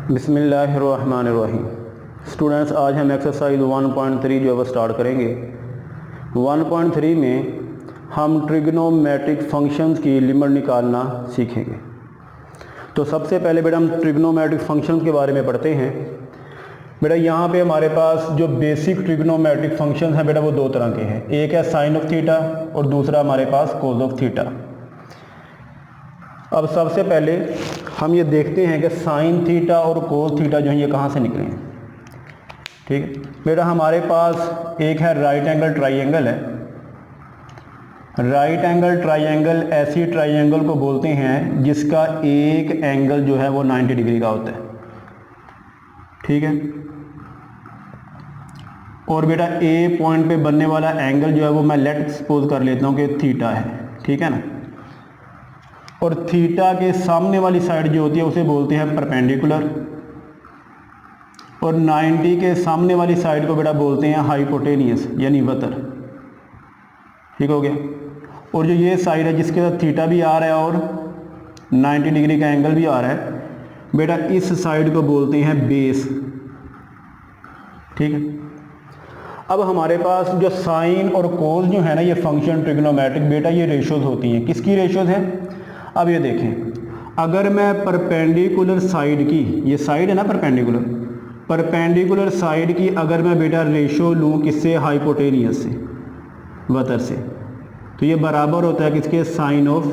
बिस्मिल्लाहिर्रहमानिर्रहीम। स्टूडेंट्स, आज हम एक्सरसाइज 1.3 जो है वो स्टार्ट करेंगे। 1.3 में हम ट्रिग्नोमेट्रिक फंक्शंस की लिमिट निकालना सीखेंगे। तो सबसे पहले बेटा हम ट्रिग्नोमेट्रिक फंक्शंस के बारे में पढ़ते हैं। बेटा यहाँ पे हमारे पास जो बेसिक ट्रिग्नोमेट्रिक फंक्शंस हैं बेटा वो दो तरह के हैं। एक है साइन ऑफ थीटा और दूसरा हमारे पास कोस ऑफ थीटा। अब सबसे पहले हम ये देखते हैं कि साइन थीटा और कोस थीटा जो है ये कहाँ से निकले हैं। ठीक है बेटा, हमारे पास एक है राइट एंगल ट्राइंगल है। राइट एंगल ट्राइंगल ऐसी ट्राइंगल को बोलते हैं जिसका एक एंगल जो है वो 90 डिग्री का होता है। ठीक है, और बेटा ए पॉइंट पे बनने वाला एंगल जो है वो मैं लेट सपोज कर लेता हूँ कि थीटा है। ठीक है ना, और थीटा के सामने वाली साइड जो होती है उसे बोलते हैं परपेंडिकुलर, और 90 के सामने वाली साइड को बेटा बोलते हैं हाइपोटेनियस यानी वतर। ठीक हो गया, और जो ये साइड है जिसके साथ थीटा भी आ रहा है और 90 डिग्री का एंगल भी आ रहा है बेटा, इस साइड को बोलते हैं बेस। ठीक है, अब हमारे पास जो साइन और कोस जो है ना ये फंक्शन ट्रिग्नोमेट्रिक बेटा ये रेशोज होती हैं। किसकी रेशोज हैं? अब ये देखें, अगर मैं परपेंडिकुलर साइड की, ये साइड है ना परपेंडिकुलर साइड की अगर मैं बेटा रेशो लूँ किससे? हाइपोटेनियस से, वतर से, तो ये बराबर होता है किसके? साइन ऑफ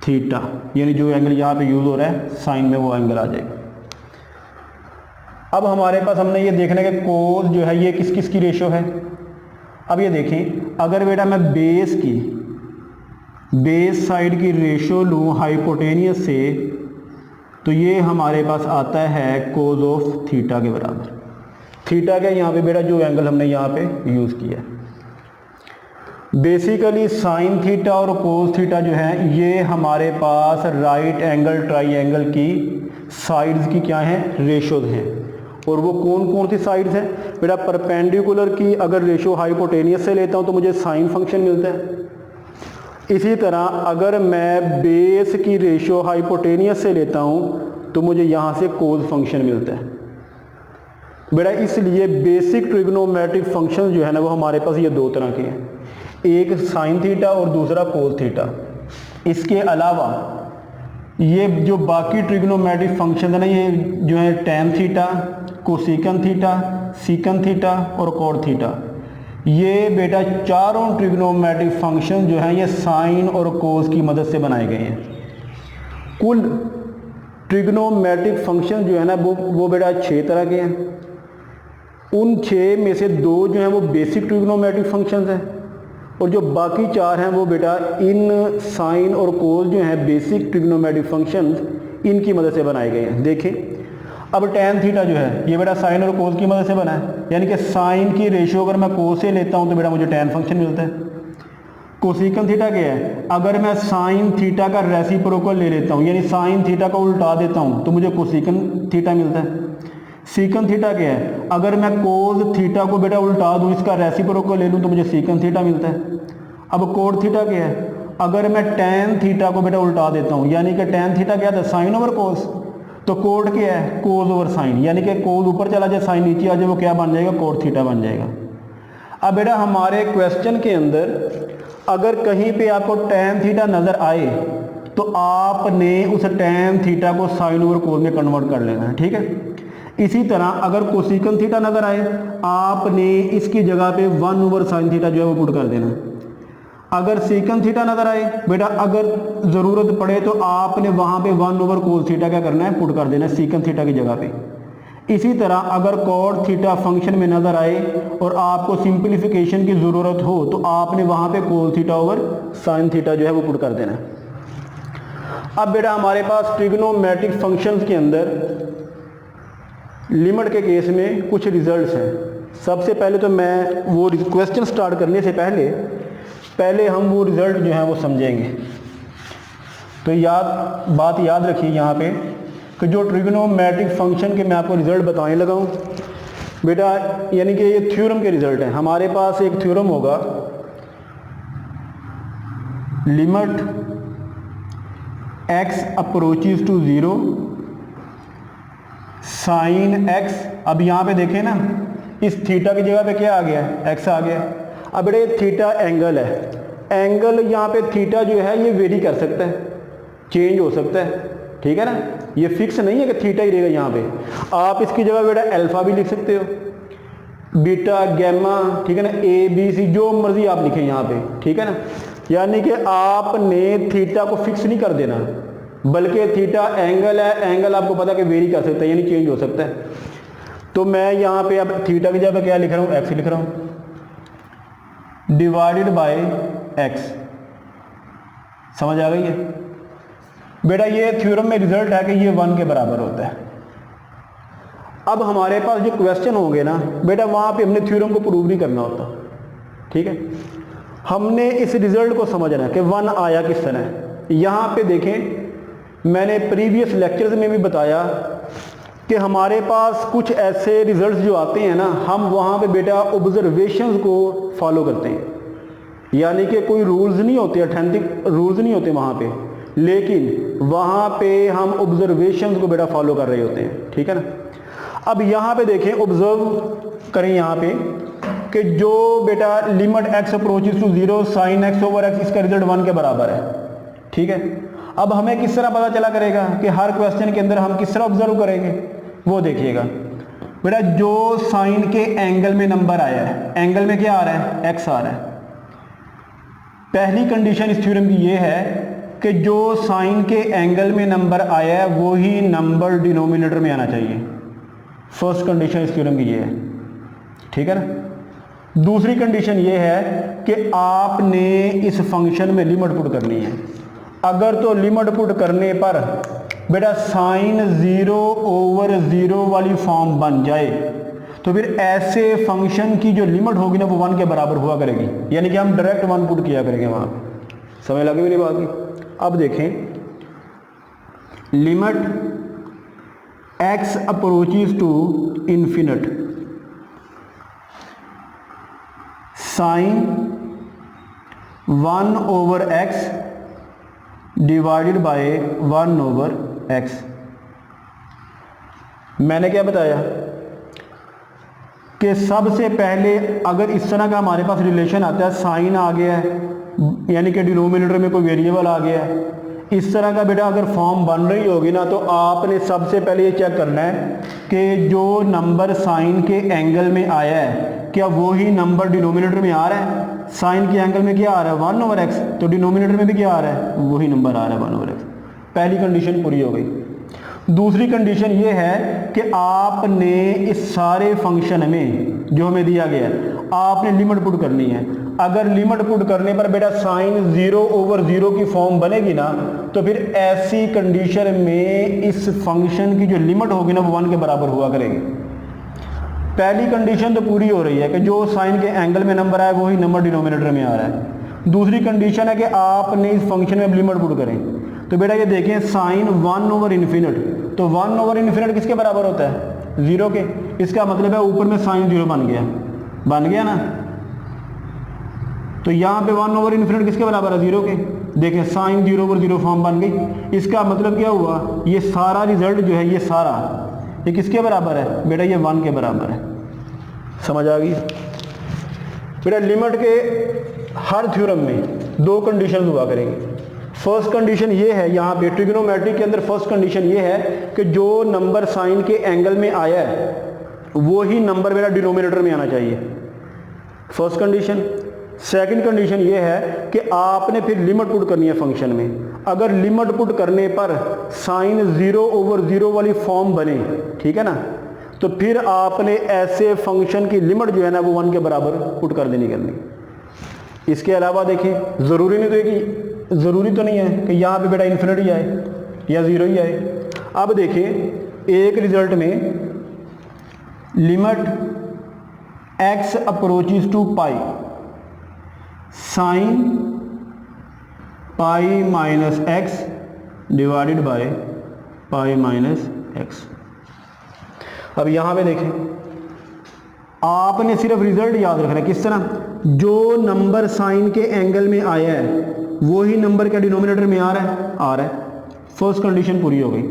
थीटा, यानी जो एंगल यहाँ पे यूज़ हो रहा है साइन में वो एंगल आ जाएगा। अब हमारे पास हमने ये देखना है कि कोस जो है ये किस किस की रेशो है। अब ये देखें, अगर बेटा मैं बेस साइड की रेशो लूँ हाइपोटेनियस से तो ये हमारे पास आता है कोस ऑफ थीटा के बराबर। थीटा का यहाँ पे बेटा जो एंगल हमने यहाँ पे यूज़ किया है। बेसिकली साइन थीटा और कोस थीटा जो है ये हमारे पास राइट एंगल ट्राइंगल की साइड्स की क्या हैं? रेशोज हैं। और वो कौन कौन सी साइड्स हैं बेटा? परपेंडिकुलर की अगर रेशो हाइपोटेनियस से लेता हूँ तो मुझे साइन फंक्शन मिलता है। इसी तरह अगर मैं बेस की रेशो हाइपोटेनियस से लेता हूँ तो मुझे यहाँ से कोस फंक्शन मिलता है बेटा। इसलिए बेसिक ट्रिग्नोमेट्रिक फंक्शन जो है ना वो हमारे पास ये दो तरह के हैं, एक साइन थीटा और दूसरा कोस थीटा। इसके अलावा ये जो बाकी ट्रिग्नोमेट्रिक फंक्शन है ना ये जो है टैन थीटा, कोसेकन थीटा, सीकन थीटा और कॉट थीटा, ये बेटा चारों ट्रिग्नोमेट्रिक फंक्शन जो हैं ये साइन और कोस की मदद से बनाए गए हैं। कुल ट्रिग्नोमेट्रिक फंक्शन जो है ना वो बेटा 6 तरह के हैं। उन 6 में से 2 जो हैं वो बेसिक ट्रिग्नोमेट्रिक फंक्शंस हैं और जो बाकी 4 हैं वो बेटा इन साइन और कोस जो हैं बेसिक ट्रिग्नोमेट्रिक फंक्शंस इनकी मदद से बनाए गए हैं। देखें, अब टैन थीटा जो है ये बेटा साइन और कोस की मदद से बना है, यानी कि साइन की रेशियो अगर मैं कोस से लेता हूँ तो बेटा मुझे टैन फंक्शन मिलता है। कोसेकन थीटा क्या है? अगर मैं साइन थीटा का रेसिप्रोकल ले लेता हूँ यानी साइन थीटा को उल्टा देता हूँ तो मुझे कोसेकन थीटा मिलता है। सीकन थीटा क्या है? अगर मैं कोस थीटा को बेटा उल्टा दूँ, इसका रेसिप्रोकल ले लूँ तो मुझे सीकन थीटा मिलता है। अब कोट थीटा क्या है? अगर मैं टैन थीटा को बेटा उल्टा देता हूँ यानी कि टैन थीटा क्या था? साइन ओवर कोस, तो कोट क्या है? कोस ओवर साइन, यानी कि कोस ऊपर चला जाए साइन नीचे आ जाए वो क्या बन जाएगा? कोट थीटा बन जाएगा। अब बेटा हमारे क्वेश्चन के अंदर अगर कहीं पे आपको टैन थीटा नज़र आए तो आपने उस टैन थीटा को साइन ओवर कोस में कन्वर्ट कर लेना है। ठीक है, इसी तरह अगर कोसेकन थीटा नज़र आए आपने इसकी जगह पे 1 ओवर साइन थीटा जो है वो पुट कर देना है। अगर सीकन थीटा नज़र आए बेटा अगर ज़रूरत पड़े तो आपने वहाँ पे 1 ओवर कोस थीटा क्या करना है? पुट कर देना है सीकन थीटा की जगह पे। इसी तरह अगर कॉट थीटा फंक्शन में नज़र आए और आपको सिंप्लीफिकेशन की ज़रूरत हो तो आपने वहाँ पे cos theta over sine theta जो है वो पुट कर देना है। अब बेटा हमारे पास ट्रिग्नोमेट्रिक फंक्शंस के अंदर लिमिट के केस में कुछ रिजल्ट्स हैं। सबसे पहले तो मैं वो क्वेश्चन स्टार्ट करने से पहले हम वो रिज़ल्ट जो है वो समझेंगे। तो बात याद रखिए यहाँ पे कि जो ट्रिग्नोमेट्रिक फंक्शन के मैं आपको रिज़ल्ट बताने लगा हूँ बेटा, यानी कि ये थ्योरम के रिज़ल्ट हैं। हमारे पास एक थ्योरम होगा, limit x approaches to 0 sine x, अब यहाँ पे देखें ना, इस थीटा की जगह पे क्या आ गया है, एक्स आ गया। अब बेटा ये थीटा एंगल है, एंगल यहाँ पे थीटा जो है ये वेरी कर सकता है, चेंज हो सकता है, ठीक है ना, ये फिक्स नहीं है कि थीटा ही रहेगा। यहाँ पे आप इसकी जगह बेटा अल्फा भी लिख सकते हो, बीटा, गैमा, ठीक है ना, ए बी सी, जो मर्जी आप लिखें यहाँ पे, ठीक है ना। यानी कि आपने थीटा को फिक्स नहीं कर देना, बल्कि थीटा एंगल है, एंगल आपको पता है कि वेरी कर सकता है, यानी चेंज हो सकता है। तो मैं यहाँ पे अब थीटा की जगह पे क्या लिख रहा हूँ, एक्स लिख रहा हूँ, डिवाइडेड बाय एक्स। समझ आ गई है बेटा। ये थ्योरम में रिजल्ट है कि ये 1 के बराबर होता है। अब हमारे पास जो क्वेश्चन होंगे ना बेटा, वहाँ पे हमने थ्योरम को प्रूव नहीं करना होता, ठीक है। हमने इस रिजल्ट को समझना है कि 1 आया किस तरह। यहाँ पे देखें, मैंने प्रीवियस लेक्चर्स में भी बताया कि हमारे पास कुछ ऐसे रिजल्ट्स जो आते हैं ना, हम वहाँ पे बेटा ऑब्जर्वेशंस को फॉलो करते हैं, यानी कि कोई रूल्स नहीं होते, अथेंटिक रूल्स नहीं होते वहाँ पे, लेकिन वहाँ पे हम ऑब्जर्वेशंस को बेटा फॉलो कर रहे होते हैं, ठीक है ना। अब यहाँ पे देखें, ऑब्जर्व करें यहाँ पे कि जो बेटा limit x approaches to 0 sine x over x, इसका रिजल्ट 1 के बराबर है, ठीक है। अब हमें किस तरह पता चला करेगा कि हर क्वेश्चन के अंदर हम किस तरह ऑब्जर्व करेंगे, वो देखिएगा बेटा। जो साइन के एंगल में नंबर आया है, एंगल में क्या आ रहा है, एक्स आ रहा है। पहली कंडीशन इस थ्योरम की ये है कि जो साइन के एंगल में नंबर आया है वही नंबर डिनोमिनेटर में आना चाहिए। फर्स्ट कंडीशन इस थ्योरम की ये है, ठीक है ना। दूसरी कंडीशन ये है कि आपने इस फंक्शन में लिमिट पुट करनी है। अगर तो लिमिट पुट करने पर बेटा साइन 0 ओवर 0 वाली फॉर्म बन जाए, तो फिर ऐसे फंक्शन की जो लिमिट होगी ना वो 1 के बराबर हुआ करेगी, यानी कि हम डायरेक्ट 1 पुट किया करेंगे वहाँ पे। समझ लगे मेरी बात की। अब देखें, limit x approaches to infinite sine 1 over x divided by 1 over x। मैंने क्या बताया कि सबसे पहले अगर इस तरह का हमारे पास रिलेशन आता है, साइन आ गया है यानी कि डिनोमिनेटर में कोई वेरिएबल आ गया है, इस तरह का बेटा अगर फॉर्म बन रही होगी ना, तो आपने सबसे पहले ये चेक करना है कि जो नंबर साइन के एंगल में आया है क्या वही नंबर डिनोमिनेटर में आ रहा है। साइन के एंगल में क्या आ रहा है, 1 ओवर एक्स, तो डिनोमिनेटर में भी क्या आ रहा है, वही नंबर आ रहा है 1 ओवर एक्स। पहली कंडीशन पूरी हो गई। दूसरी कंडीशन ये है कि आपने इस सारे फंक्शन में जो हमें दिया गया है आपने लिमिट पुट करनी है। अगर लिमिट पुट करने पर बेटा साइन 0 ओवर 0 की फॉर्म बनेगी ना, तो फिर ऐसी कंडीशन में इस फंक्शन की जो लिमिट होगी ना वो 1 के बराबर हुआ करेगी। पहली कंडीशन तो पूरी हो रही है कि जो साइन के एंगल में नंबर आए वही नंबर डिनोमिनेटर में आ रहा है। दूसरी कंडीशन है कि आपने इस फंक्शन में लिमिट पुट करें। तो बेटा ये देखें, साइन 1 ओवर इन्फिनिट, तो 1 ओवर इन्फिनिट किसके बराबर होता है, 0 के। इसका मतलब है ऊपर में साइन 0 बन गया ना। तो यहाँ पे 1 ओवर इन्फिनिट किसके बराबर है, 0 के। देखें साइन 0 ओवर 0 फॉर्म बन गई। इसका मतलब क्या हुआ, ये सारा रिजल्ट जो है ये सारा ये किसके बराबर है बेटा, ये 1 के बराबर है। समझ आ गई बेटा। लिमिट के हर थ्योरम में 2 कंडीशन हुआ करेंगी। फर्स्ट कंडीशन ये है, यहाँ पे ट्रिग्नोमेट्री के अंदर फर्स्ट कंडीशन ये है कि जो नंबर साइन के एंगल में आया है वो ही नंबर मेरा डिनोमिनेटर में आना चाहिए, फर्स्ट कंडीशन। सेकंड कंडीशन ये है कि आपने फिर लिमिट पुट करनी है फंक्शन में। अगर लिमिट पुट करने पर साइन 0 ओवर 0 वाली फॉर्म बने, ठीक है ना, तो फिर आपने ऐसे फंक्शन की लिमिट जो है ना वो 1 के बराबर पुट कर देनी करनी। इसके अलावा देखें, ज़रूरी तो नहीं है कि यहाँ पे बेटा इन्फिनिटी आए या 0 ही आए। अब देखें एक रिजल्ट में limit x approaches to pi sine pi minus x divided by pi minus x. अब यहाँ पे देखें, आपने सिर्फ रिजल्ट याद रखना है। किस तरह, जो नंबर साइन के एंगल में आया है वही नंबर क्या डिनोमिनेटर में आ रहा है। फर्स्ट कंडीशन पूरी हो गई।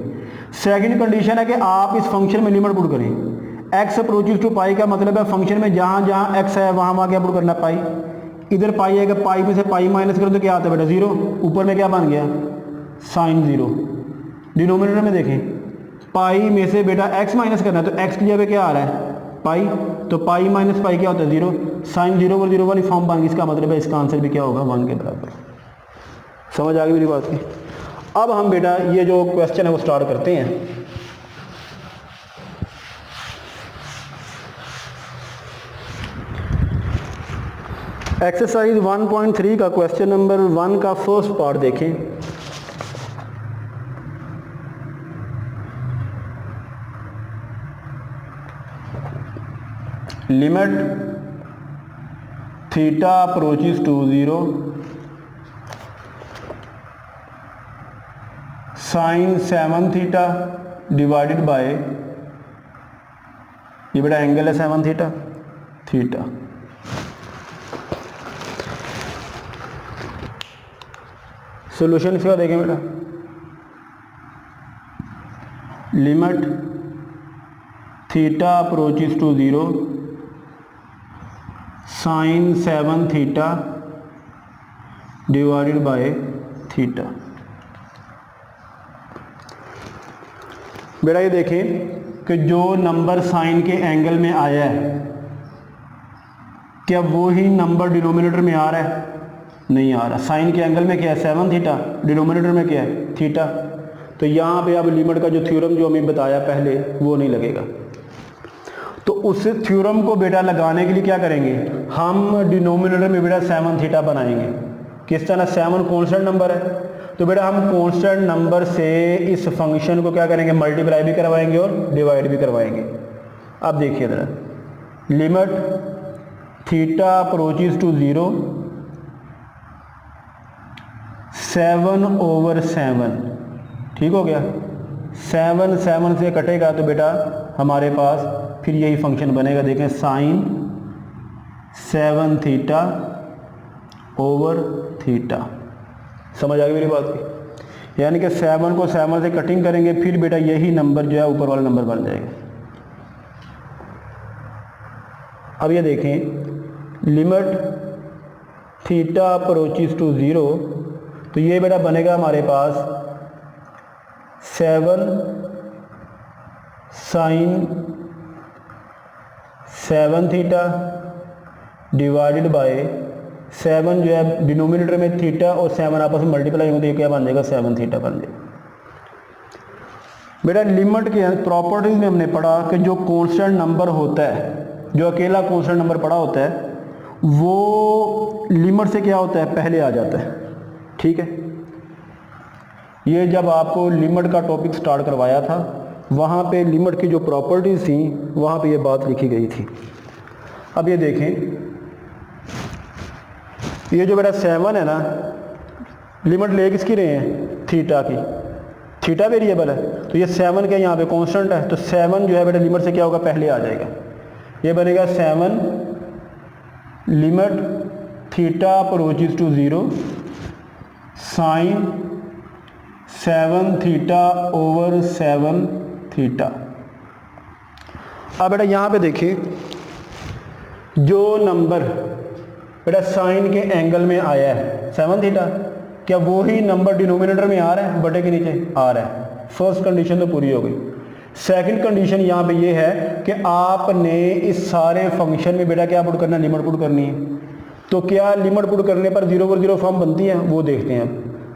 सेकंड कंडीशन है कि आप इस फंक्शन में लिमिट पुट करें। एक्स अप्रोचेस टू पाई का मतलब है फंक्शन में जहाँ जहाँ एक्स है वहाँ क्या पुट करना पाई। इधर पाई है, अगर पाई में से पाई माइनस करो तो क्या आता है बेटा 0, ऊपर में क्या बन गया साइन 0। डिनोमिनेटर में देखें पाई में से बेटा x माइनस करना है तो x की जगह क्या आ रहा है पाई, तो पाई माइनस पाई क्या होता है 0, साइन 0 और 0 वाली फॉर्म बन गई। इसका मतलब है इसका आंसर भी क्या होगा 1 के बराबर। समझ आ गई मेरी बात की। अब हम बेटा ये जो क्वेश्चन है वो स्टार्ट करते हैं। एक्सरसाइज 1.3 का क्वेश्चन नंबर 1 का फर्स्ट पार्ट देखें। Limit theta approaches to 0 sine 7 theta divided by, ये बेटा एंगल है 7 थीटा थीटा। सॉल्यूशन इसका देखें बेटा, limit theta approaches to 0 sine 7 theta divided by theta. बेटा ये देखें कि जो नंबर साइन के एंगल में आया है क्या वो ही नंबर डिनोमिनेटर में आ रहा है, नहीं आ रहा। साइन के एंगल में क्या है 7 थीटा, डिनोमिनेटर में क्या है थीटा। तो यहाँ पे अब लिमिट का जो थ्योरम जो हमें बताया पहले वो नहीं लगेगा। तो उस थ्योरम को बेटा लगाने के लिए क्या करेंगे, हम डिनोमिनेटर में बेटा 7 थीटा बनाएंगे। किस तरह 7 कांस्टेंट नंबर है, तो बेटा हम कांस्टेंट नंबर से इस फंक्शन को क्या करेंगे मल्टीप्लाई भी करवाएंगे और डिवाइड भी करवाएंगे। अब देखिए जरा, लिमिट थीटा अप्रोचेस टू 0 7/7, ठीक हो गया। 7 से कटेगा तो बेटा हमारे पास फिर यही फंक्शन बनेगा। देखें साइन 7 थीटा ओवर थीटा। समझ आ गई मेरी बात की, यानी कि 7 को 7 से कटिंग करेंगे फिर बेटा यही नंबर जो है ऊपर वाला नंबर बन जाएगा। अब ये देखें लिमिट थीटा अप्रोचेस टू 0, तो ये बेटा बनेगा हमारे पास 7 साइन 7 थीटा डिवाइडेड बाय 7 जो है डिनोमिनेटर में थीटा और 7 आपस में मल्टीप्लाई होंगे तो ये क्या बन जाएगा 7 थीटा बन जाएगा। बेटा लिमिट के प्रॉपर्टीज में हमने पढ़ा कि जो कांस्टेंट नंबर होता है, जो अकेला कांस्टेंट नंबर पड़ा होता है वो लिमिट से क्या होता है पहले आ जाता है, ठीक है। ये जब आपको लिमिट का टॉपिक स्टार्ट करवाया था वहाँ पे लिमिट की जो प्रॉपर्टीज थी वहाँ पे ये बात लिखी गई थी। अब ये देखें, ये जो बेटा 7 है ना, लिमिट ले किसकी रहे हैं थीटा की, थीटा वेरिएबल है तो ये 7 के यहाँ पे कांस्टेंट है, तो 7 जो है बेटा लिमिट से क्या होगा पहले आ जाएगा। ये बनेगा 7 limit theta approaches to 0 sine 7 theta over 7 theta. अब बेटा यहाँ पे देखिए जो नंबर बेटा साइन के एंगल में आया है 7 थीटा, क्या वो ही नंबर डिनोमिनेटर में आ रहा है बटे के नीचे आ रहा है। फर्स्ट कंडीशन तो पूरी हो गई। सेकंड कंडीशन यहाँ पे ये है कि आपने इस सारे फंक्शन में बेटा क्या पुट करना है लिमिट पुट करनी है। तो क्या लिमिट पुट करने पर 0/0 फॉर्म बनती है वो देखते हैं। अब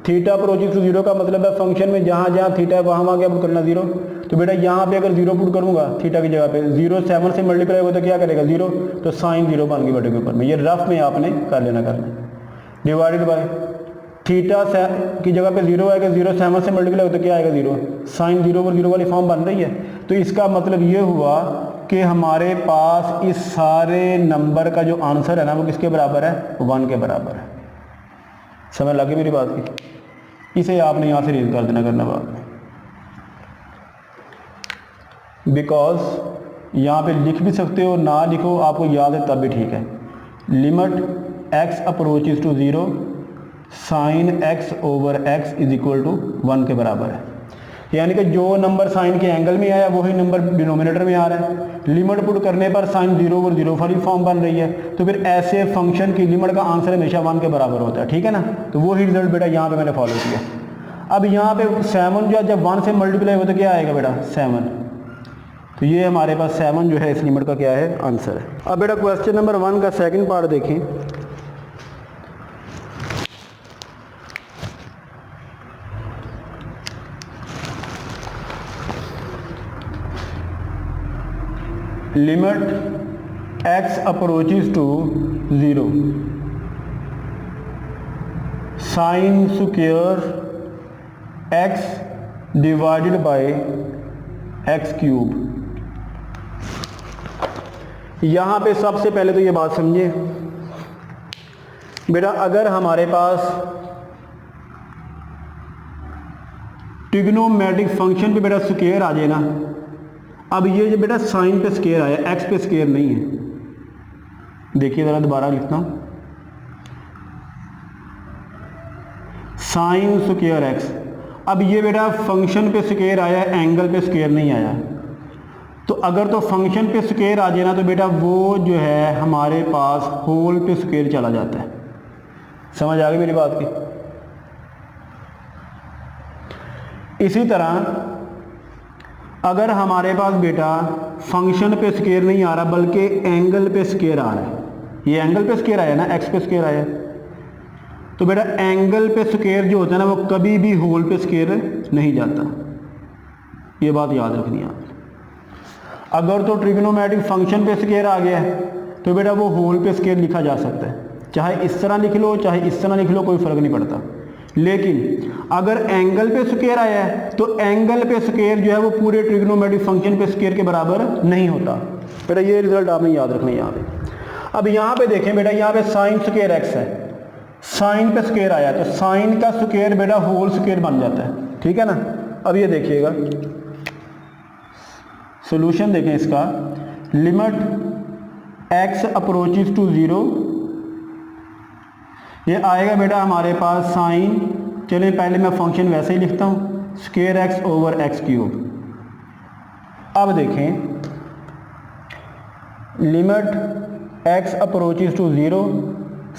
थीटा अप्रोचेस टू 0 का मतलब है फंक्शन में जहाँ जहाँ थीटा है वहाँ क्या पुट करना 0। तो बेटा यहाँ पे अगर 0 पुट करूँगा थीटा की जगह पे 0 7 से मल्टीप्लाई होगा तो क्या करेगा 0, तो साइन 0 बन गई बटे के ऊपर में। ये रफ में आपने कर लेना डिवाइडेड बाय थीटा की जगह पे 0 आएगा, 0 7 से मल्टीप्लाई होगा तो क्या आएगा 0, साइन 0/0 वाली फॉर्म बन रही है। तो इसका मतलब ये हुआ कि हमारे पास इस सारे नंबर का जो आंसर है ना वो किसके बराबर है 1 के बराबर है। समझ लगे मेरी बात की। इसे आपने यहाँ से रीड कर देना करना बाद में, बिकॉज यहाँ पे लिख भी सकते हो ना लिखो आपको याद है तब भी ठीक है। Limit x approaches to 0 sine x over x is equal to 1 के बराबर है। यानी कि जो नंबर साइन के एंगल में आया वही नंबर डिनोमिनेटर में आ रहा है। लिमिट पुट करने पर साइन 0/0 वाली फॉर्म बन रही है, तो फिर ऐसे फंक्शन की लिमिट का आंसर हमेशा 1 के बराबर होता है, ठीक है ना। तो वही रिजल्ट बेटा यहाँ पे मैंने फॉलो किया। अब यहाँ पे 7 जो जब 1 से मल्टीप्लाई हो तो क्या आएगा बेटा 7, तो ये हमारे पास 7 जो है इस लिमिट का क्या है आंसर है। अब बेटा क्वेश्चन नंबर 1 का सेकंड पार्ट देखें। Limit x approaches to 0 sine square x divided by x cube. यहां पे सबसे पहले तो ये बात समझिए बेटा, अगर हमारे पास ट्रिग्नोमेट्रिक फंक्शन पे बेटा स्क्वायर आ जाए ना, अब ये जो बेटा साइन पे स्क्वायर आया, एक्स पे स्क्वायर नहीं है। देखिए ज़रा दोबारा लिखता हूँ, साइन स्क्वायर एक्स। अब ये बेटा फंक्शन पे स्क्वायर आया, एंगल पे स्क्वायर नहीं आया। तो अगर तो फंक्शन पे स्क्वायर आ जाए ना तो बेटा वो जो है हमारे पास होल पे स्क्वायर चला जाता है। समझ आ गई मेरी बात की। इसी तरह अगर हमारे पास बेटा फंक्शन पे स्क्वायर नहीं आ रहा बल्कि एंगल पे स्क्वायर आ रहा है, ये एंगल पे स्क्वायर आया ना, एक्स पे स्क्वायर आया, तो बेटा एंगल पे स्क्वायर जो होता है ना वो कभी भी होल पे स्क्वायर नहीं जाता। ये बात याद रखनी है आपने। अगर तो ट्रिग्नोमेट्रिक फंक्शन पे स्क्वायर आ गया है तो बेटा वो होल पे स्क्वायर लिखा जा सकता है, चाहे इस तरह लिख लो चाहे इस तरह लिख लो, कोई फर्क नहीं पड़ता। लेकिन अगर एंगल पे स्क्वायर आया है तो एंगल पे स्क्वायर जो है वो पूरे ट्रिग्नोमेट्रिक फंक्शन पे स्क्वायर के बराबर नहीं होता। बेटा ये रिजल्ट आपने याद रखना है यहाँ पे। अब यहाँ पे देखें बेटा, यहाँ पे साइन स्क्वायर एक्स है, साइन पे स्क्वायर आया तो साइन का स्क्वायर बेटा होल स्क्वायर बन जाता है, ठीक है ना। अब ये देखिएगा सॉल्यूशन देखें इसका, लिमिट x अप्रोचेस टू 0, ये आएगा बेटा हमारे पास साइन, चलिए पहले मैं फंक्शन वैसे ही लिखता हूँ, square x over x cube. अब देखें limit x approaches to 0,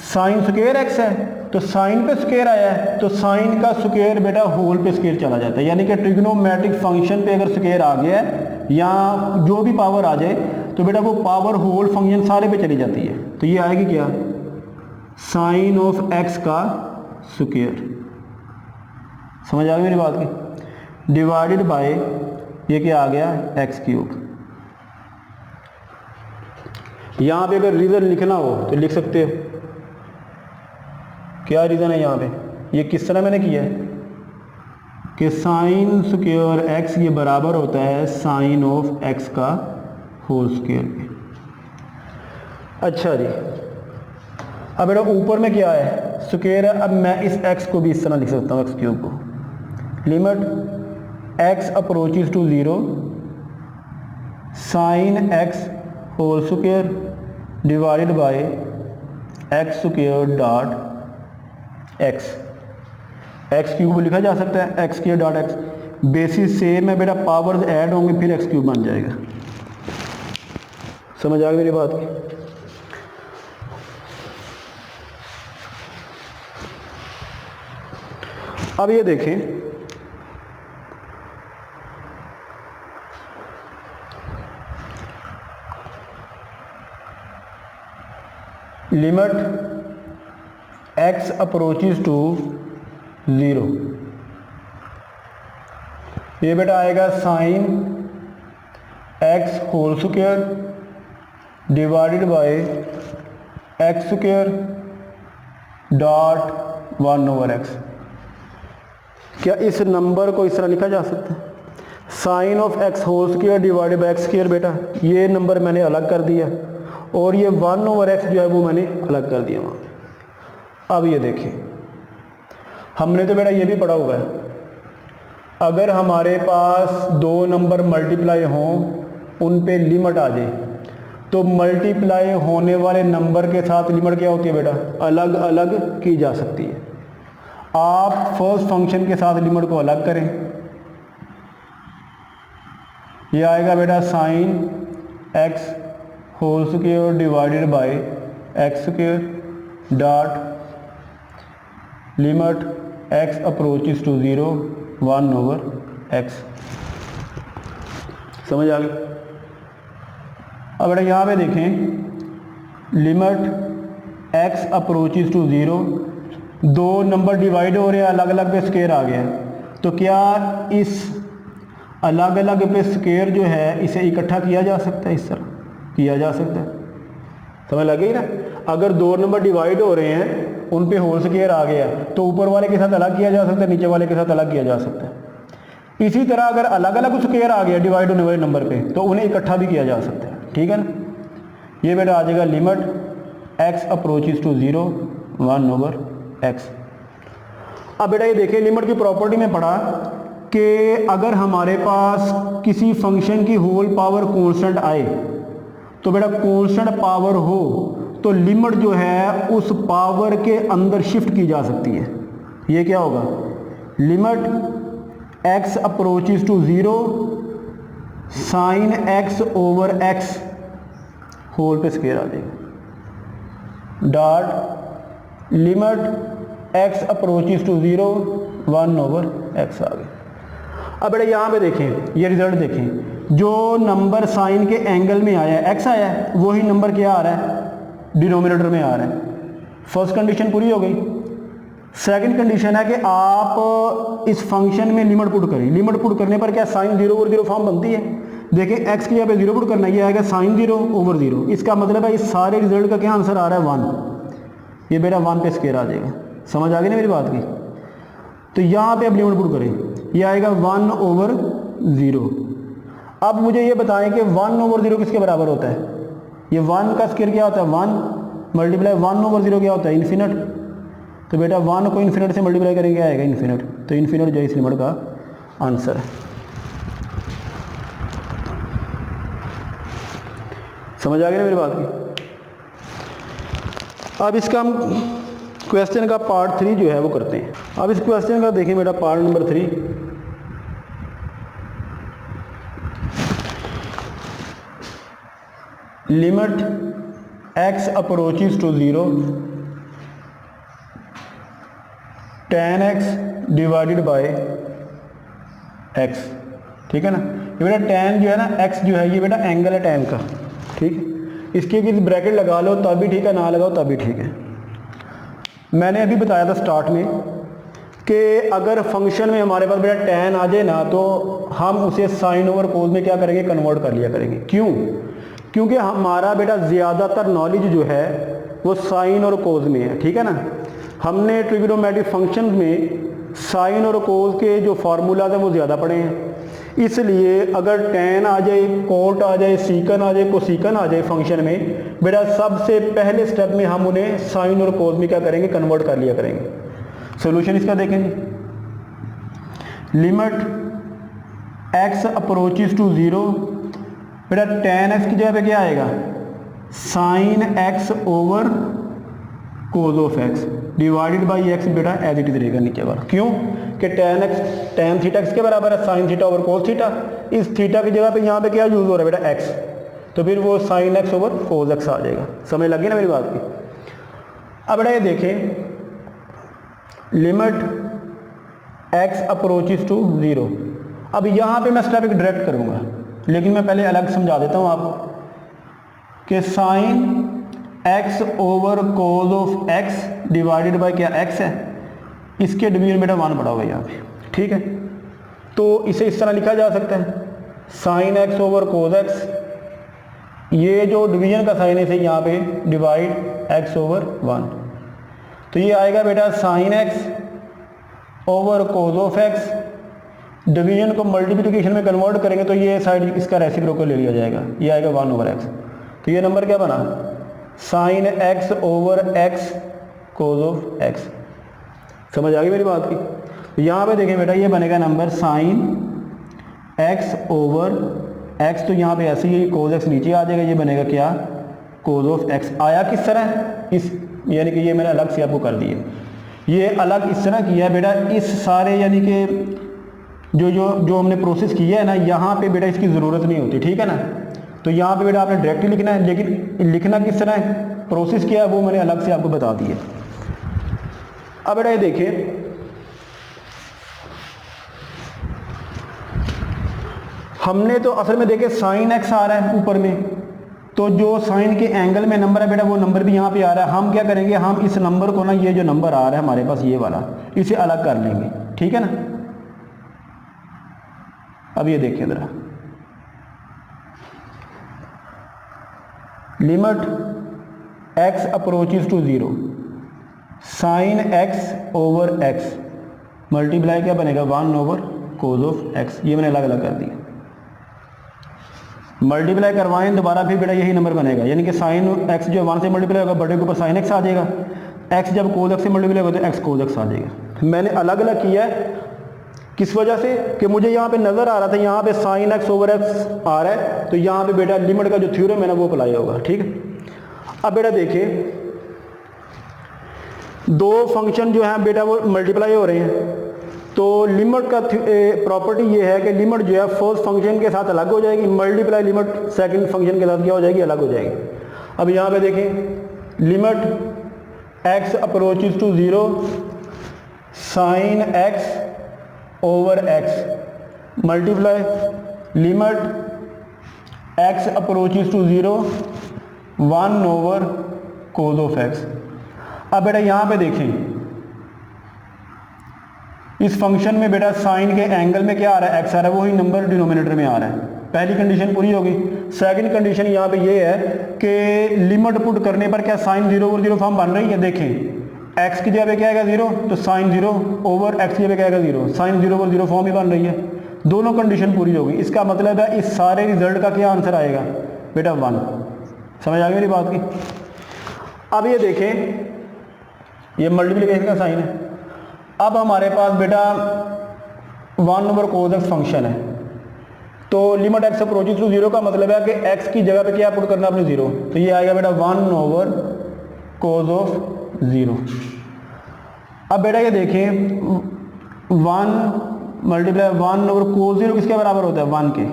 sine square x है तो साइन पे स्क्वायर आया है तो साइन का स्क्वायर बेटा होल पे स्क्वायर चला जाता है। यानी कि ट्रिग्नोमेट्रिक फंक्शन पे अगर स्क्वायर आ गया है या जो भी पावर आ जाए तो बेटा वो पावर होल फंक्शन सारे पे चली जाती है। तो ये आएगी क्या, साइन ऑफ एक्स का स्क्वायर। समझ आ गई मेरी बात की, डिवाइडेड बाय ये क्या आ गया एक्स क्यूब। यहाँ पे अगर रीज़न लिखना हो तो लिख सकते हो, क्या रीज़न है यहाँ पे, ये किस तरह मैंने किया है कि साइन स्क्वायर एक्स ये बराबर होता है साइन ऑफ एक्स का होल स्क्वायर पे। अच्छा जी, अब बेटा ऊपर में क्या है स्क्वायर है, अब मैं इस x को भी इस तरह लिख सकता हूँ, एक्स क्यूब को, limit x approaches to 0 sine x whole square divided by x square dot x cube लिखा जा सकता है, x square dot x. Basis से में बेटा पावर्स ऐड होंगे फिर एक्स क्यूब बन जाएगा। समझ आ गई मेरी बात की। अब ये देखें लिमिट x अप्रोचेस टू 0, ये बेटा आएगा sine x whole square divided by x square dot 1 over x। क्या इस नंबर को इस तरह लिखा जा सकता है, sine of x whole square divided by x square. बेटा ये नंबर मैंने अलग कर दिया और ये 1 ओवर x जो है वो मैंने अलग कर दिया वहाँ। अब ये देखिए हमने तो बेटा ये भी पढ़ा हुआ है, अगर हमारे पास दो नंबर मल्टीप्लाई हों उन पे लिमिट आ जाए तो मल्टीप्लाई होने वाले नंबर के साथ लिमिट क्या होती है बेटा, अलग अलग की जा सकती है। आप फर्स्ट फंक्शन के साथ लिमिट को अलग करें, ये आएगा बेटा sine x whole square divided by x square dot limit x approaches to 0 1 over x. समझ आ गई? अब बेटा यहाँ पे देखें लिमिट एक्स अप्रोचेस टू 0, दो नंबर डिवाइड हो रहे हैं, अलग अलग पे स्क्वायर आ गया, तो क्या इस अलग अलग पे स्क्वायर जो है इसे इकट्ठा किया जा सकता है? इस तरह किया जा सकता है। समझ लग गई ना? अगर दो नंबर डिवाइड हो रहे हैं उन पे होल स्क्वायर आ गया तो ऊपर वाले के साथ अलग किया जा सकता है, नीचे वाले के साथ अलग किया जा सकता है। इसी तरह अगर अलग अलग स्क्वायर आ गया डिवाइड होने वाले नंबर पे तो उन्हें इकट्ठा भी किया जा सकता है। ठीक है ना? ये बेटा आ जाएगा limit x approaches to 0 1 over x. अब बेटा ये देखिए लिमिट की प्रॉपर्टी में पढ़ा कि अगर हमारे पास किसी फंक्शन की होल पावर कांस्टेंट आए तो बेटा कांस्टेंट पावर हो तो लिमिट जो है उस पावर के अंदर शिफ्ट की जा सकती है। ये क्या होगा? Limit x approaches to 0 sine x over x whole पे स्क्वायर आ जाएगा dot limit x approaches to 0 1 over x आ गया। अब बेटा यहाँ पे देखें, ये रिजल्ट देखें, जो नंबर साइन के एंगल में आया है एक्स आया है, वही नंबर क्या आ रहा है? डिनोमिनेटर में आ रहा है। फर्स्ट कंडीशन पूरी हो गई। सेकंड कंडीशन है कि आप इस फंक्शन में लिमिट पुट करें। लिमिट पुट करने पर क्या साइन 0 ओवर 0 फॉर्म बनती है? देखिए एक्स की यहाँ पे 0 पुट करना, ये आएगा साइन 0 ओवर 0। इसका मतलब है इस सारे रिजल्ट का क्या आंसर आ रहा है? 1। ये बेटा 1 पे स्क्वायर आ जाएगा। समझ आ गई ना मेरी बात की? तो यहाँ पे अब लिमिट पुट करें, ये आएगा 1 ओवर 0। अब मुझे ये बताएं कि 1 ओवर 0 किसके बराबर होता है? ये 1 का स्क्वायर क्या होता है? 1 मल्टीप्लाई 1 ओवर 0 क्या होता है? इन्फिनिट। तो बेटा 1 को इन्फिनिट से मल्टीप्लाई करेंगे आएगा इन्फिनिट। तो इन्फिनिट जो है इस लिमिट का आंसर है। समझ आ गई ना मेरी बात की? अब इसका हम क्वेश्चन का पार्ट 3 जो है वो करते हैं। अब इस क्वेश्चन का देखें बेटा part number 3। Limit x approaches to 0 tan x divided by x। ठीक है ना? ये बेटा tan जो है ना, x जो है ये बेटा एंगल है tan का। ठीक है? इसके भी ब्रैकेट लगा लो तब भी ठीक है, ना लगाओ तब भी ठीक है। मैंने अभी बताया था स्टार्ट में कि अगर फंक्शन में हमारे पास बेटा tan आ जाए ना तो हम उसे साइन ओवर कोस में क्या करेंगे? कन्वर्ट कर लिया करेंगे। क्यों? क्योंकि हमारा बेटा ज़्यादातर नॉलेज जो है वो साइन और कोस में है। ठीक है ना? हमने ट्रिग्नोमेट्रिक फंक्शन में साइन और कोस के जो फार्मूलाज हैं वो ज़्यादा पढ़े हैं। इसलिए अगर tan आ जाए, कोट आ जाए, सीकन आ जाए, कोसीकन आ जाए फंक्शन में, बेटा सबसे पहले स्टेप में हम उन्हें साइन और कोस में क्या करेंगे? कन्वर्ट कर लिया करेंगे। सोल्यूशन इसका देखेंगे, लिमिट x अप्रोचेस टू 0, बेटा tan x की जगह पे क्या आएगा? Sine x over cos of x divided by x बेटा एज इट इज रहेगा नीचे वाला। क्यों? कि tan थीटा x के बराबर है sine theta over cos theta. इस थीटा की जगह पे यहाँ पे क्या यूज हो रहा है बेटा? x। तो फिर वो साइन x ओवर कोस x आ जाएगा। समझ लगी ना मेरी बात की? अब बेटा ये देखें, लिमिट x अप्रोचेस टू 0। अब यहाँ पे मैं स्टेप एक डायरेक्ट करूँगा, लेकिन मैं पहले अलग समझा देता हूँ आपको कि sine x over cos of x divided by क्या? x है। इसके डिवीजन बेटा 1 पड़ा हुआ है यहाँ पे। ठीक है? तो इसे इस तरह लिखा जा सकता है, साइन x ओवर कोस x, ये जो डिवीजन का साइन है इसे यहाँ पे डिवाइड x ओवर 1। तो ये आएगा बेटा sine x over cos of x, division को मल्टीप्लिकेशन में कन्वर्ट करेंगे तो ये साइड इसका रेसिप्रोकल ले लिया जाएगा, ये आएगा 1 ओवर x। तो ये नंबर क्या बना? Sine x over x cos of x। समझ आ गई मेरी बात की? तो यहाँ पे देखें बेटा ये बनेगा number sine x over x, तो यहाँ पे ऐसे ही कोस x नीचे आ जाएगा, ये बनेगा क्या? कोस ऑफ x। आया किस तरह? इस यानी कि ये मैंने अलग से आपको कर दिए, ये अलग इस तरह किया बेटा, इस सारे यानी कि जो हमने प्रोसेस किया है ना, यहाँ पे बेटा इसकी ज़रूरत नहीं होती, ठीक है ना। तो यहाँ पे बेटा आपने डायरेक्टली लिखना है, लेकिन लिखना किस तरह है, प्रोसेस क्या है वो मैंने अलग से आपको बता दिया। अब बेटा ये देखिए, हमने तो असल में देखे साइन एक्स आ रहा है ऊपर में, तो जो साइन के एंगल में नंबर है बेटा वो नंबर भी यहाँ पे आ रहा है। हम क्या करेंगे, हम इस नंबर को ना, ये जो नंबर आ रहा है हमारे पास ये वाला, इसे अलग कर लेंगे, ठीक है ना। अब ये देखिए जरा, limit x approaches to 0 sine x over x multiply क्या बनेगा 1 ओवर कोस ऑफ x। ये मैंने अलग अलग कर दिया। मल्टीप्लाई करवाएं दोबारा फिर बेटा यही नंबर बनेगा, यानी कि साइन x जो 1 से मल्टीप्लाई होगा बड़े के ऊपर साइन x आ जाएगा, x जब कोस x से मल्टीप्लाई होगा तो x कोस x आ जाएगा। मैंने अलग अलग किया है किस वजह से, कि मुझे यहाँ पे नज़र आ रहा था यहाँ पे साइन x ओवर x आ रहा है, तो यहाँ पे बेटा लिमिट का जो थ्योरम है ना वो अप्लाई होगा, ठीक है। अब बेटा देखिए, दो फंक्शन जो है बेटा वो मल्टीप्लाई हो रहे हैं, तो लिमिट का प्रॉपर्टी ये है कि लिमिट जो है फर्स्ट फंक्शन के साथ अलग हो जाएगी, मल्टीप्लाई लिमिट सेकंड फंक्शन के साथ क्या हो जाएगी, अलग हो जाएगी। अब यहाँ पे देखें, limit x approaches to 0 sine x over x multiply limit x approaches to 0 1 over cos of x। अब बेटा यहाँ पे देखें, इस फंक्शन में बेटा साइन के एंगल में क्या आ रहा है, x आ रहा है, वही नंबर डिनोमिनेटर में आ रहा है। पहली कंडीशन पूरी होगी। सेकंड कंडीशन यहाँ पे ये है कि लिमिट पुट करने पर क्या साइन 0 ओवर 0 फॉर्म बन रही है। देखें, x की जगह पे क्या आएगा 0, तो साइन 0 ओवर x की जगह क्या आएगा 0, साइन 0 ओवर 0 फॉर्म ही बन रही है। दोनों कंडीशन पूरी होगी। इसका मतलब है इस सारे रिजल्ट का क्या आंसर आएगा बेटा 1। समझ आ गई मेरी बात की। अब ये देखें, ये मल्टीप्लिकेशन का साइन है। अब हमारे पास बेटा 1 ओवर कोस x फंक्शन है, तो लिमिट x अप्रोचेस टू 0 का मतलब है कि x की जगह पे क्या पुट करना अपने 0, तो ये आएगा बेटा 1 ओवर कोस ऑफ 0। अब बेटा ये देखें, 1 मल्टीप्लाई 1 ओवर कोस 0 किसके बराबर होता है 1 के।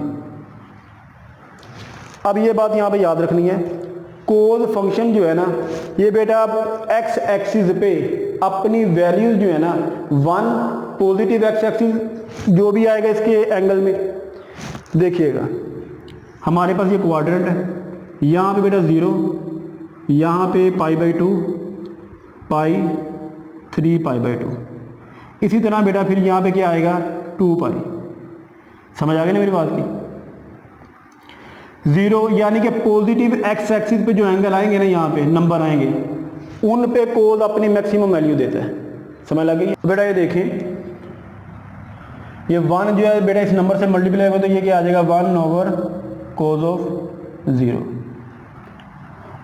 अब ये बात यहाँ पे याद रखनी है, कोस फंक्शन जो है ना ये बेटा x एक्सिस पे अपनी वैल्यूज जो है ना 1 पॉजिटिव x एक्सिस जो भी आएगा इसके एंगल में, देखिएगा हमारे पास ये क्वाड्रेंट है, यहाँ पे बेटा 0, यहाँ पे π/2 पाई 3 π/2, इसी तरह बेटा फिर यहाँ पे क्या आएगा 2 पाई। समझ आ गई ना मेरी बात की। 0 यानी कि पॉजिटिव x एक्सिस पे जो एंगल आएंगे ना, यहाँ पे नंबर आएंगे, उन पे कोस अपनी मैक्सिमम वैल्यू देता है। समझ लग गई बेटा। ये देखें, ये 1 जो है बेटा इस नंबर से मल्टीप्लाई होगा तो ये क्या आ जाएगा 1 ओवर कोस ऑफ 0।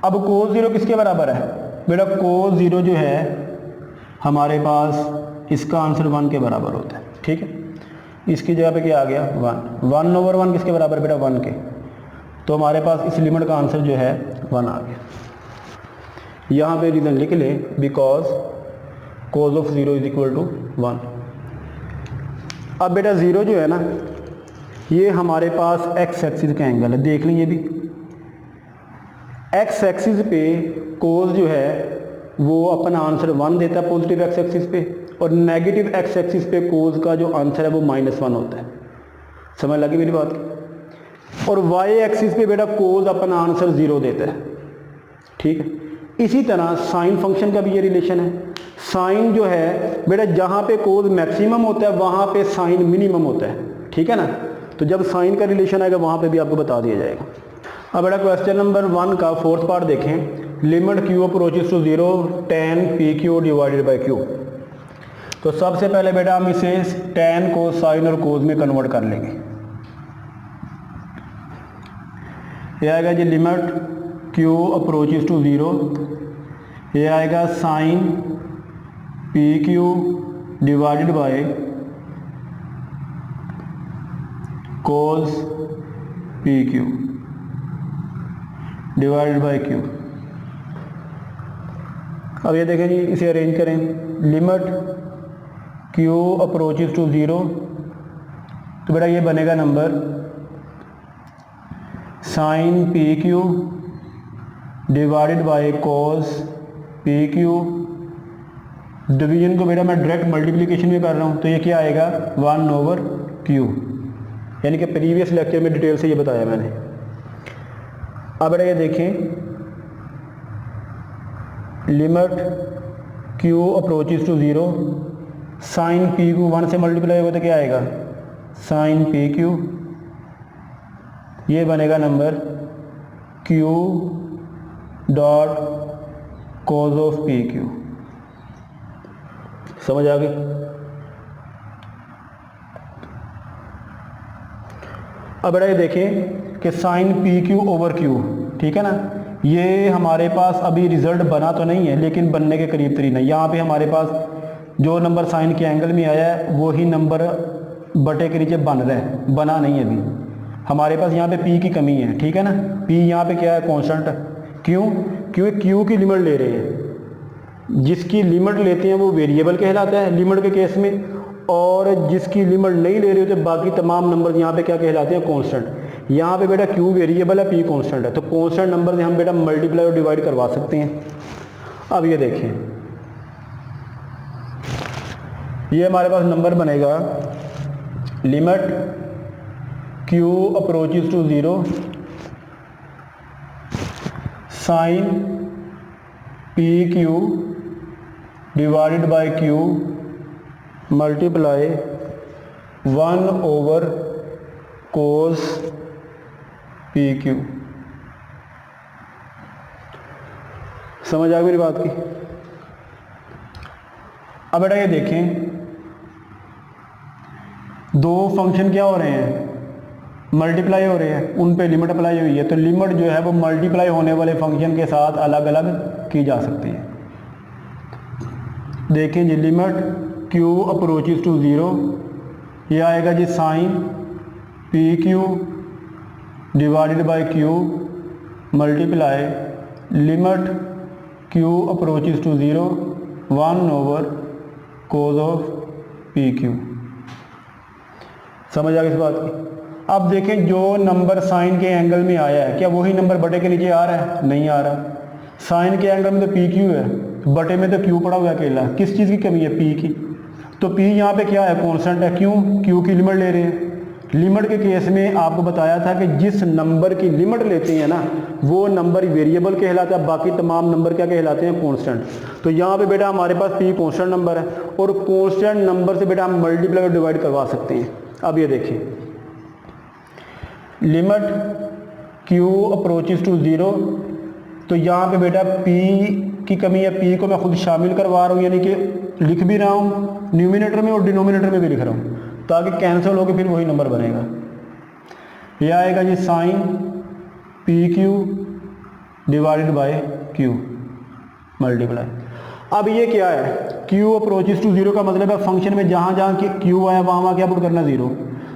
अब कोस 0 किसके बराबर है बेटा, कोस 0 जो है हमारे पास इसका आंसर 1 के बराबर होता है, ठीक है। इसकी जगह पे क्या आ गया 1 ओवर 1 किसके बराबर बेटा 1 के, तो हमारे पास इस लिमिट का आंसर जो है 1 आ गया। यहाँ पे रीज़न लिख ले, because cos of 0 is equal to 1। अब बेटा 0 जो है ना ये हमारे पास x एक्सिस का एंगल है, देख लें ये भी x एक्सिस पे कोस जो है वो अपना आंसर 1 देता है पॉजिटिव x एक्सिस पे, और नेगेटिव x एक्सिस पे कोस का जो आंसर है वो -1 होता है। समझ लगी मेरी बात की। और y एक्सिस पे बेटा कोस अपना आंसर 0 देता है, ठीक है। इसी तरह साइन फंक्शन का भी ये रिलेशन है। साइन जो है बेटा जहाँ पे कोस मैक्सिमम होता है वहाँ पे साइन मिनिमम होता है, ठीक है ना। तो जब साइन का रिलेशन आएगा वहाँ पे भी आपको बता दिया जाएगा। अब बेटा क्वेश्चन नंबर 1 का 4th पार्ट देखें, limit q approaches to 0 tan pq divided by q। तो सबसे पहले बेटा हम इसे tan को साइन और कोस में कन्वर्ट कर लेंगे। ये आएगा जी लिमिट q अप्रोचेस टू 0, ये आएगा sine pq divided by cos pq divided by q। अब ये देखें जी, इसे अरेंज करें, लिमिट q अप्रोचेस टू 0 तो बेटा ये बनेगा number sine P Q divided by cos P Q. Division को बेटा मैं डायरेक्ट मल्टीप्लिकेशन में कर रहा हूँ, तो ये क्या आएगा 1/q, यानी कि प्रीवियस लेक्चर में डिटेल से ये बताया मैंने। अब बेटा ये देखें, limit q approaches to 0, sine P Q 1 से मल्टीप्लाई होगा तो क्या आएगा साइन पी क्यू, ये बनेगा number q dot cos of P Q. समझ आ गई? अब बेटा ये देखें कि sine P Q over Q, ठीक है ना, ये हमारे पास अभी रिजल्ट बना तो नहीं है लेकिन बनने के करीब तरीन है। यहाँ पे हमारे पास जो नंबर साइन के एंगल में आया है वही नंबर बटे के नीचे बन रहा है, बना नहीं है अभी। हमारे पास यहाँ पे p की कमी है, ठीक है ना, p यहाँ पे क्या है कांस्टेंट। क्यों? क्योंकि q की लिमिट ले रहे हैं, जिसकी लिमिट लेते हैं वो वेरिएबल कहलाता है लिमिट के केस में, और जिसकी लिमिट नहीं ले रहे होते बाकी तमाम नंबर यहाँ पे क्या कहलाते हैं कांस्टेंट। यहाँ पे बेटा q वेरिएबल है, p कांस्टेंट है, तो कांस्टेंट नंबर से हम बेटा मल्टीप्लाई और डिवाइड करवा सकते हैं। अब ये देखें, ये हमारे पास नंबर बनेगा limit q approaches to 0 sine P Q divided by q multiply 1 cos P Q. समझ आ गई मेरी बात की? अब बेटा ये देखें, दो फंक्शन क्या हो रहे हैं मल्टीप्लाई हो रहे हैं, उन पे लिमिट अप्लाई हुई है, तो लिमिट जो है वो मल्टीप्लाई होने वाले फंक्शन के साथ अलग अलग की जा सकती है। देखें जी, लिमिट q अप्रोचेस टू 0, ये आएगा जी sine P Q divided by q multiply limit q approaches to 0 1 cos of P Q. समझ आ गई इस बात की? अब देखें, जो नंबर साइन के एंगल में आया है क्या वही नंबर बटे के नीचे आ रहा है? नहीं आ रहा। साइन के एंगल में तो पी क्यू है, बटे में तो क्यू पड़ा हुआ है अकेला। किस चीज़ की कमी है? पी की। तो पी यहाँ पे क्या है? कांस्टेंट है। क्यों? क्यू की लिमिट ले रहे हैं। लिमिट के केस में आपको बताया था कि जिस नंबर की लिमिट लेते हैं ना वो नंबर वेरिएबल कहलाता है, बाकी तमाम नंबर क्या कहलाते हैं? कांस्टेंट। तो यहाँ पे बेटा हमारे पास पी कांस्टेंट नंबर है, और कांस्टेंट नंबर से बेटा हम मल्टीप्लाई और डिवाइड करवा सकते हैं। अब ये देखिए, लिमिट q अप्रोचेस टू 0, तो यहाँ पे बेटा p की कमी है, p को मैं खुद शामिल करवा रहा हूँ, यानी कि लिख भी रहा हूँ न्यूमिनेटर में और डिनोमिनेटर में भी लिख रहा हूँ, ताकि कैंसिल होकर फिर वही नंबर बनेगा। यह आएगा जी sine P Q divided by q multiply. अब ये क्या है? q अप्रोचेस टू 0 का मतलब है फंक्शन में जहाँ जहाँ q आया वहाँ क्या पुट करना 0,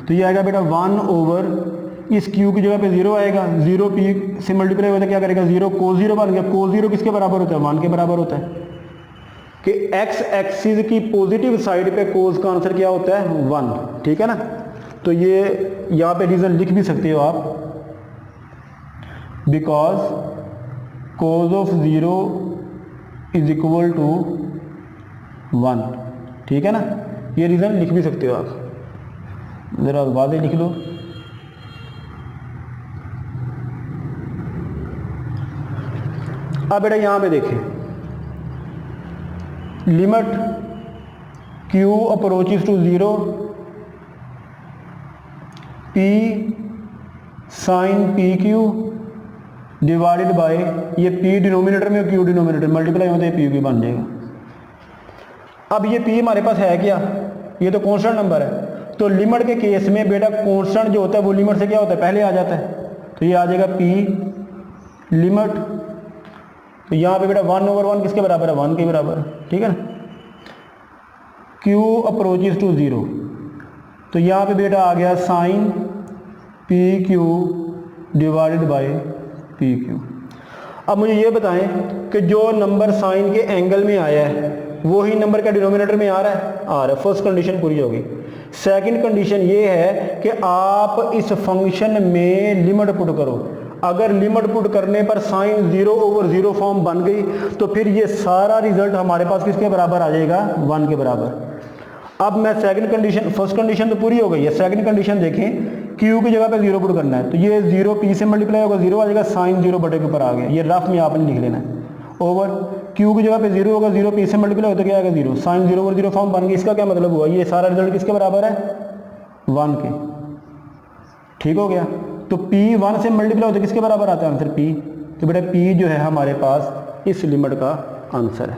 तो ये आएगा बेटा 1 इस q की जगह पे 0 आएगा, 0 p से मल्टीप्लाई होता है क्या करेगा? 0 cos 0 बन गया। cos 0 किसके बराबर होता है? 1 के बराबर होता है कि x एक्सिस की पॉजिटिव साइड पे cos का आंसर क्या होता है? 1, ठीक है ना। तो ये यहाँ पे रीजन लिख भी सकते हो आप, because cos of 0 is equal to 1, ठीक है ना। ये रीजन लिख भी सकते हो आप, जरा वादे लिख लो। अब बेटा यहाँ पे देखें, limit q approaches to 0 p sine P Q divided by, ये p डिनोमिनेटर में और q डिनोमिनेटर मल्टीप्लाई होते हैं, p बन जाएगा। अब ये p हमारे पास है क्या? ये तो कांस्टेंट नंबर है, तो लिमिट के केस में बेटा कांस्टेंट जो होता है वो लिमिट से क्या होता है? पहले आ जाता है। तो ये आ जाएगा p लिमिट, तो यहाँ पे बेटा 1/1 किसके बराबर है? 1 के बराबर है, ठीक है ना। q अप्रोचेस टू 0, तो यहाँ पे बेटा आ गया sine P Q divided by P Q. अब मुझे ये बताएं कि जो नंबर साइन के एंगल में आया है वही नंबर क्या डिनोमिनेटर में आ रहा है? आ रहा है। फर्स्ट कंडीशन पूरी होगी। सेकंड कंडीशन ये है कि आप इस फंक्शन में लिमिट पुट करो। अगर लिमिट पुट करने पर साइन 0/0 फॉर्म बन गई तो फिर ये सारा रिजल्ट हमारे पास किसके बराबर आ जाएगा, 1 के बराबर। अब मैं सेकंड कंडीशन, फर्स्ट कंडीशन तो पूरी हो गई है, सेकंड कंडीशन देखें, क्यू की जगह पे 0 पुट करना है तो ये 0 पी से मल्टीप्लाई होगा 0 आ जाएगा, साइन 0 बटे के ऊपर आ गया, ये रफ में आपने लिख लेना है। ओवर क्यू की जगह पे 0 होगा, 0 पी से मल्टीप्लाई होगा तो क्या आएगा 0, साइन 0/0 फॉर्म बन गई। इसका क्या मतलब हुआ, ये सारा रिजल्ट किसके बराबर है, 1 के। ठीक हो गया। तो P 1 से मल्टीप्लाई होता है किसके बराबर आता है आंसर, P। तो बेटा P जो है हमारे पास इस लिमिट का आंसर है।